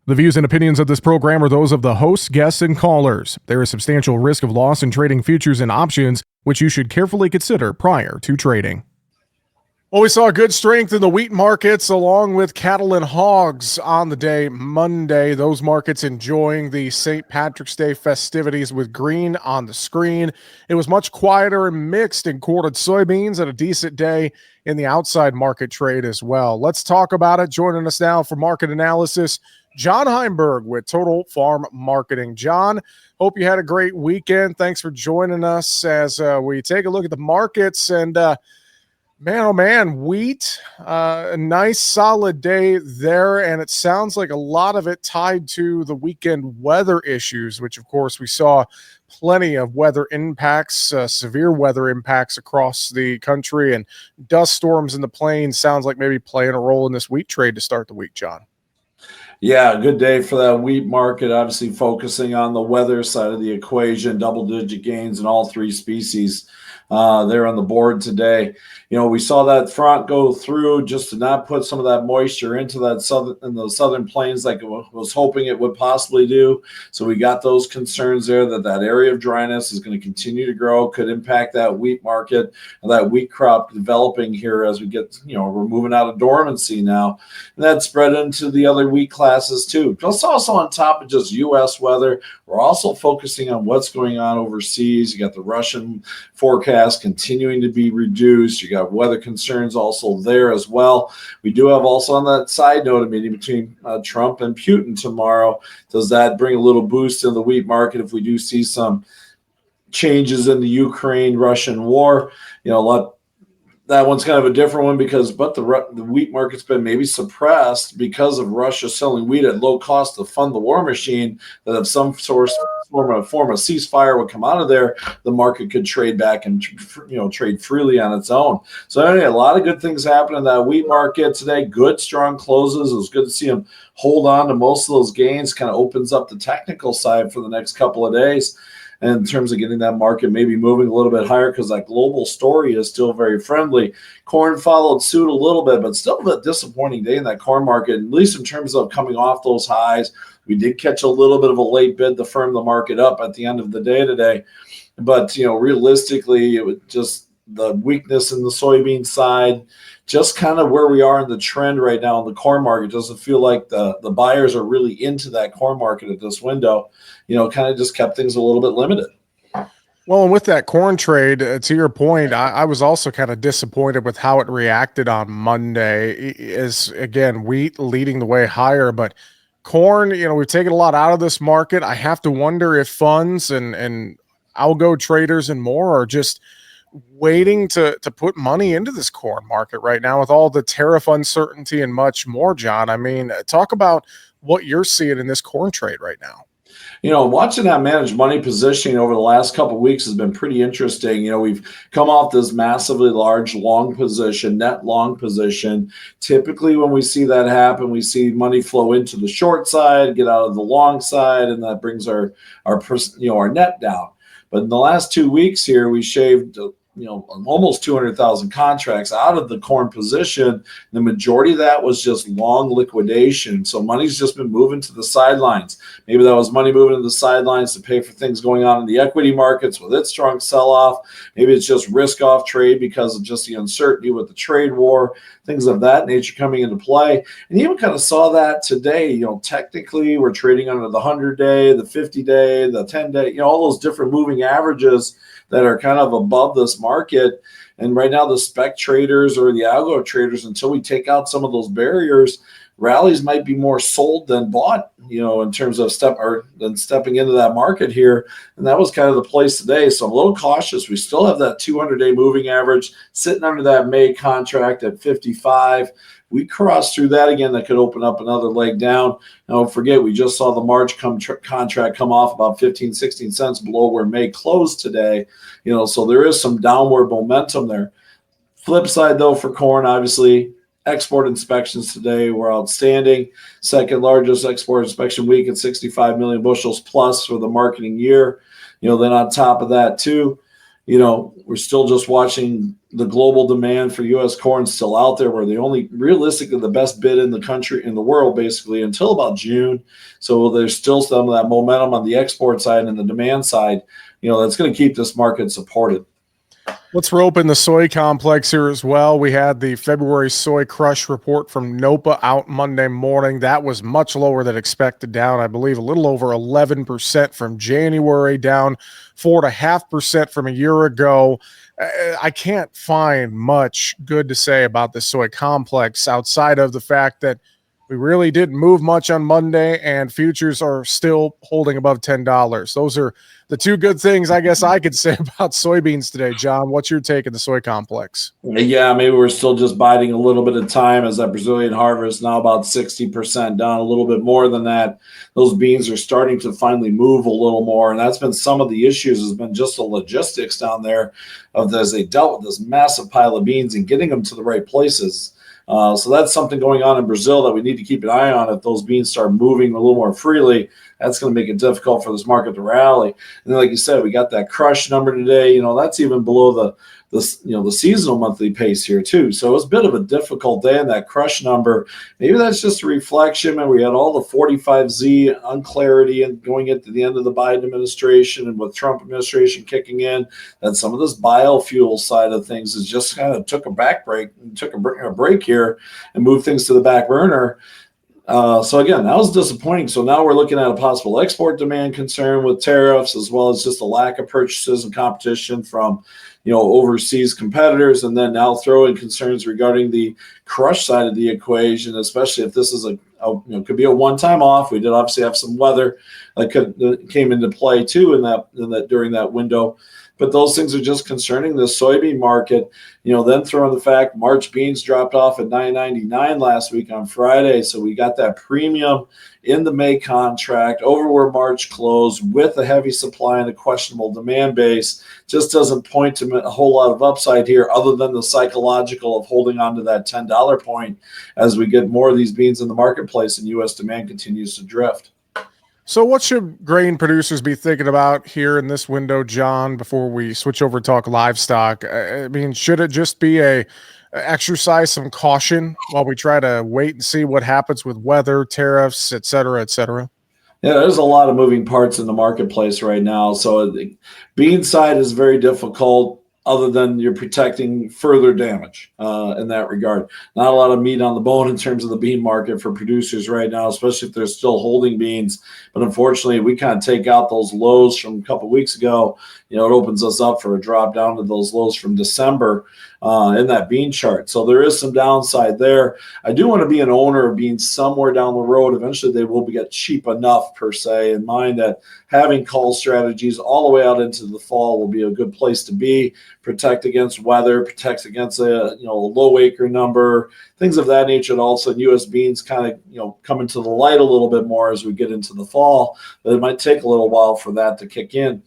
The views and opinions of this program are those of the hosts, guests, and callers. There is substantial risk of loss in trading futures and options, which you should carefully consider prior to trading. Well, we saw good strength in the wheat markets along with cattle and hogs on the day Monday. Those markets enjoying the St. Patrick's Day festivities with green on the screen. It was much quieter and mixed in quartered soybeans and a decent day in the outside market trade as well. Let's talk about it. Joining us now for market analysis, John Heimberg with Total Farm Marketing. John, hope you had a great weekend. Thanks for joining us as we take a look at the markets. And man, oh man, wheat, a nice solid day there. And it sounds like a lot of it tied to the weekend weather issues, which of course we saw plenty of weather impacts, severe weather impacts across the country, and dust storms in the plains sounds like maybe playing a role in this wheat trade to start the week, John. Yeah, good day for that wheat market, obviously focusing on the weather side of the equation, double-digit gains in all three species there on the board today. You know, we saw that front go through just to not put some of that moisture into that southern plains like it was hoping it would possibly do. So we got those concerns there that area of dryness is going to continue to grow, could impact that wheat market and that wheat crop developing here as we get, we're moving out of dormancy now. And that spread into the other wheat classes too. Plus also on top of just U.S. weather, we're also focusing on what's going on overseas. You got the Russian forecast continuing to be reduced. You got weather concerns also there as well. We do have also on that side note a meeting between Trump and Putin tomorrow. Does that bring a little boost in the wheat market if we do see some changes in the Ukraine-Russian war? That one's kind of a different one the wheat market's been maybe suppressed because of Russia selling wheat at low cost to fund the war machine. That if some form of ceasefire would come out of there, the market could trade back and trade freely on its own. So anyway, a lot of good things happening in that wheat market today. Good, strong closes. It was good to see them hold on to most of those gains. Kind of opens up the technical side for the next couple of days. And in terms of getting that market maybe moving a little bit higher because that global story is still very friendly. Corn followed suit a little bit, but still a disappointing day in that corn market, at least in terms of coming off those highs. We did catch a little bit of a late bid to firm the market up at the end of the day today. But, realistically, it was just the weakness in the soybean side, just kind of where we are in the trend right now in the corn market. Doesn't feel like the buyers are really into that corn market at this window. Kind of just kept things a little bit limited. Well, and with that corn trade, to your point, I was also kind of disappointed with how it reacted on Monday. Is again, wheat leading the way higher, but corn, we've taken a lot out of this market. I have to wonder if funds and algo traders and more are just waiting to put money into this corn market right now with all the tariff uncertainty and much more, John. I mean, talk about what you're seeing in this corn trade right now. Watching that managed money positioning over the last couple of weeks has been pretty interesting. We've come off this massively large long position, net long position. Typically, when we see that happen, we see money flow into the short side, get out of the long side, and that brings our net down. But in the last 2 weeks here, we shaved almost 200,000 contracts out of the corn position. The majority of that was just long liquidation. So money's just been moving to the sidelines. Maybe that was money moving to the sidelines to pay for things going on in the equity markets with its strong sell-off. Maybe it's just risk-off trade because of just the uncertainty with the trade war, things of that nature coming into play. And you even kind of saw that today. Technically, we're trading under the 100-day, the 50-day, the 10-day, all those different moving averages that are kind of above this market. And right now, the spec traders or the algo traders, until we take out some of those barriers, rallies might be more sold than bought, in terms of stepping into that market here. And that was kind of the place today. So I'm a little cautious. We still have that 200-day moving average sitting under that May contract at 55. We cross through that again, that could open up another leg down. Now, don't forget, we just saw the March contract come off about 15, 16 cents below where May closed today. So there is some downward momentum there. Flip side, though, for corn, obviously, export inspections today were outstanding. Second largest export inspection week at 65 million bushels plus for the marketing year. Then on top of that, too, we're still just watching the global demand for U.S. corn still out there, where the only realistically the best bid in the country, in the world, basically until about June. So there's still some of that momentum on the export side and the demand side, that's going to keep this market supported. Let's rope in the soy complex here as well. We had the February soy crush report from NOPA out Monday morning. That was much lower than expected, down, I believe, a little over 11% from January, down 4.5% from a year ago. I can't find much good to say about the soy complex outside of the fact that we really didn't move much on Monday, and futures are still holding above $10. Those are the two good things I guess I could say about soybeans today. John, what's your take of the soy complex? Yeah, maybe we're still just biding a little bit of time as that Brazilian harvest now about 60% down, a little bit more than that. Those beans are starting to finally move a little more, and that's been some of the issues, has been just the logistics down there of as they dealt with this massive pile of beans and getting them to the right places. So that's something going on in Brazil that we need to keep an eye on. If those beans start moving a little more freely, that's going to make it difficult for this market to rally. And then, like you said, we got that crush number today. That's even below the seasonal monthly pace here too. So it was a bit of a difficult day in that crush number. Maybe that's just a reflection. And we had all the 45Z unclarity and going into the end of the Biden administration and with Trump administration kicking in, that some of this biofuel side of things is just kind of took a break here and moved things to the back burner. So again, that was disappointing. So now we're looking at a possible export demand concern with tariffs, as well as just a lack of purchases and competition from, overseas competitors, and then now throw in concerns regarding the crush side of the equation, especially if this is could be a one-time off. We did obviously have some weather that came into play too in that during that window. But those things are just concerning the soybean market. Then throw in the fact March beans dropped off at $9.99 last week on Friday. So we got that premium in the May contract over where March closed with a heavy supply and a questionable demand base. Just doesn't point to a whole lot of upside here other than the psychological of holding on to that $10 point as we get more of these beans in the marketplace and U.S. demand continues to drift. So what should grain producers be thinking about here in this window, John, before we switch over to talk livestock? I mean, should it just be exercise some caution while we try to wait and see what happens with weather, tariffs, et cetera, et cetera? Yeah, there's a lot of moving parts in the marketplace right now. So the bean side is very difficult, other than you're protecting further damage in that regard. Not a lot of meat on the bone in terms of the bean market for producers right now, especially if they're still holding beans. But unfortunately, we kind of take out those lows from a couple of weeks ago. It opens us up for a drop down to those lows from December in that bean chart. So there is some downside there. I do want to be an owner of beans somewhere down the road. Eventually, they will get cheap enough, per se, in mind that having call strategies all the way out into the fall will be a good place to be. Protect against weather, protect against a low acre number, things of that nature. And also U.S. beans kind of come into the light a little bit more as we get into the fall. But it might take a little while for that to kick in.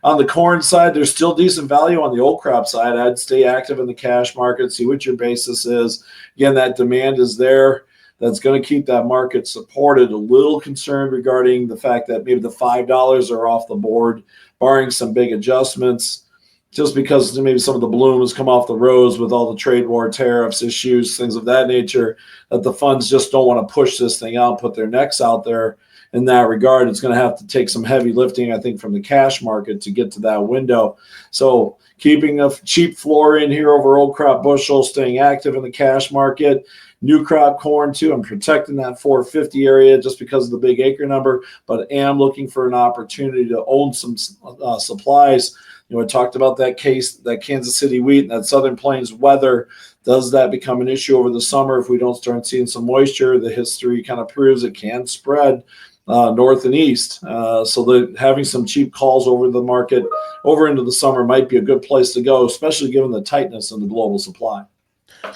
On the corn side, there's still decent value on the old crop side. I'd stay active in the cash market, see what your basis is. Again, that demand is there. That's going to keep that market supported. A little concerned regarding the fact that maybe the $5 are off the board, barring some big adjustments, just because maybe some of the blooms come off the rose with all the trade war, tariffs, issues, things of that nature, that the funds just don't want to push this thing out, put their necks out there. In that regard, it's going to have to take some heavy lifting, I think, from the cash market to get to that window. So keeping a cheap floor in here over old crop bushel, staying active in the cash market. New crop corn too. I'm protecting that 450 area just because of the big acre number, but am looking for an opportunity to own some supplies. I talked about that Kansas City wheat and that Southern Plains weather. Does that become an issue over the summer if we don't start seeing some moisture? The history kind of proves it can spread north and east. So having some cheap calls over the market over into the summer might be a good place to go, especially given the tightness in the global supply.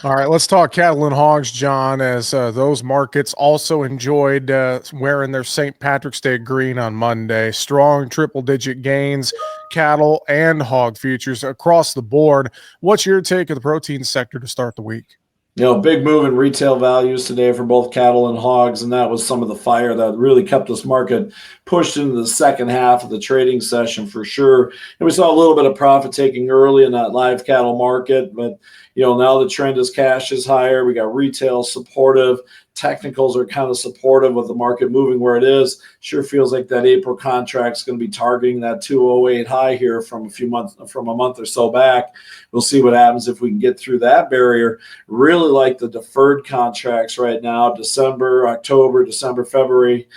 All right, let's talk cattle and hogs, John, as those markets also enjoyed wearing their St. Patrick's Day green on Monday. Strong triple-digit gains, cattle and hog futures across the board. What's your take of the protein sector to start the week? Big move in retail values today for both cattle and hogs, and that was some of the fire that really kept this market pushed into the second half of the trading session for sure. And we saw a little bit of profit taking early in that live cattle market, but now the trend is cash is higher. We got retail supportive. Technicals are kind of supportive of the market moving where it is. Sure feels like that April contract is going to be targeting that 208 high here from a month or so back. We'll see what happens if we can get through that barrier. Really like the deferred contracts right now, December, October, December, February,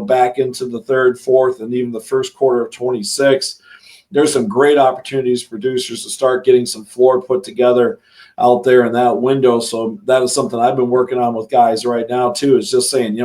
back into the third, fourth, and even the first quarter of 26. There's some great opportunities for producers to start getting some floor put together out there in that window. So that is something I've been working on with guys right now too, is just saying,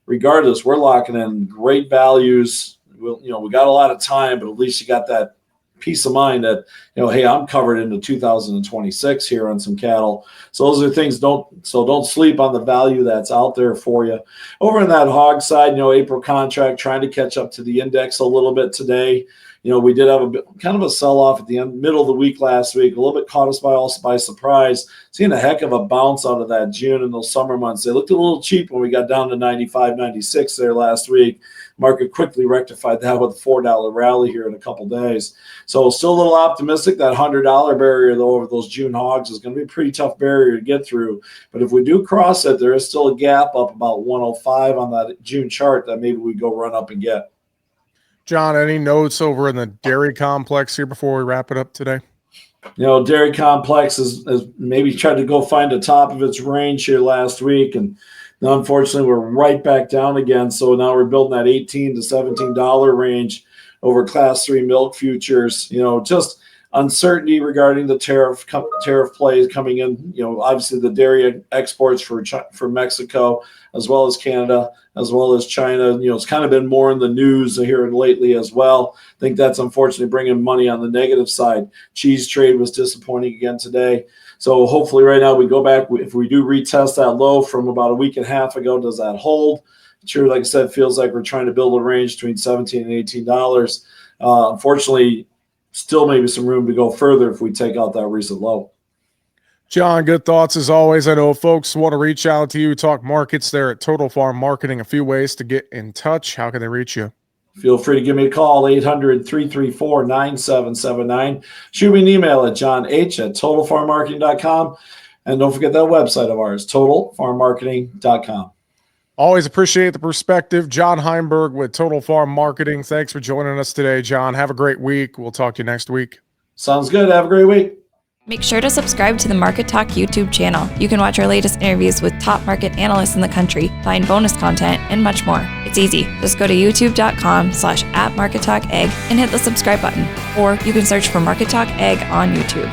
regardless, we're locking in great values. We got a lot of time, but at least you got that peace of mind that, hey, I'm covered into 2026 here on some cattle. So those are things, don't sleep on the value that's out there for you. Over in that hog side, April contract trying to catch up to the index a little bit today. We did have a bit, kind of a sell-off at the middle of the week last week, a little bit caught us by surprise, seeing a heck of a bounce out of that June and those summer months. They looked a little cheap when we got down to 95, 96 there last week. Market quickly rectified that with a $4 rally here in a couple days. So still a little optimistic. That $100 barrier, though, over those June hogs is going to be a pretty tough barrier to get through. But if we do cross it, there is still a gap up about 105 on that June chart that maybe we go run up and get. John, any notes over in the dairy complex here before we wrap it up today? Dairy complex has maybe tried to go find the top of its range here last week, and unfortunately we're right back down again. So now we're building that $18 to $17 range over class 3 milk futures. Just uncertainty regarding the tariff plays coming in. Obviously the dairy exports for Mexico as well as Canada as well as China. It's kind of been more in the news here lately as well. I think that's unfortunately bringing money on the negative side. Cheese trade was disappointing again today. So hopefully right now we go back. If we do retest that low from about a week and a half ago, does that hold? Sure, like I said, feels like we're trying to build a range between $17 and $18. Unfortunately, still maybe some room to go further if we take out that recent low. John, good thoughts as always. I know folks want to reach out to you, talk markets there at Total Farm Marketing. A few ways to get in touch. How can they reach you? Feel free to give me a call, 800-334-9779. Shoot me an email at johnh@totalfarmmarketing.com. And don't forget that website of ours, totalfarmmarketing.com. Always appreciate the perspective. John Heimberg with Total Farm Marketing. Thanks for joining us today, John. Have a great week. We'll talk to you next week. Sounds good. Have a great week. Make sure to subscribe to the Market Talk YouTube channel. You can watch our latest interviews with top market analysts in the country, find bonus content, and much more. It's easy. Just go to youtube.com/@MarketTalkAg and hit the subscribe button. Or you can search for Market Talk Ag on YouTube.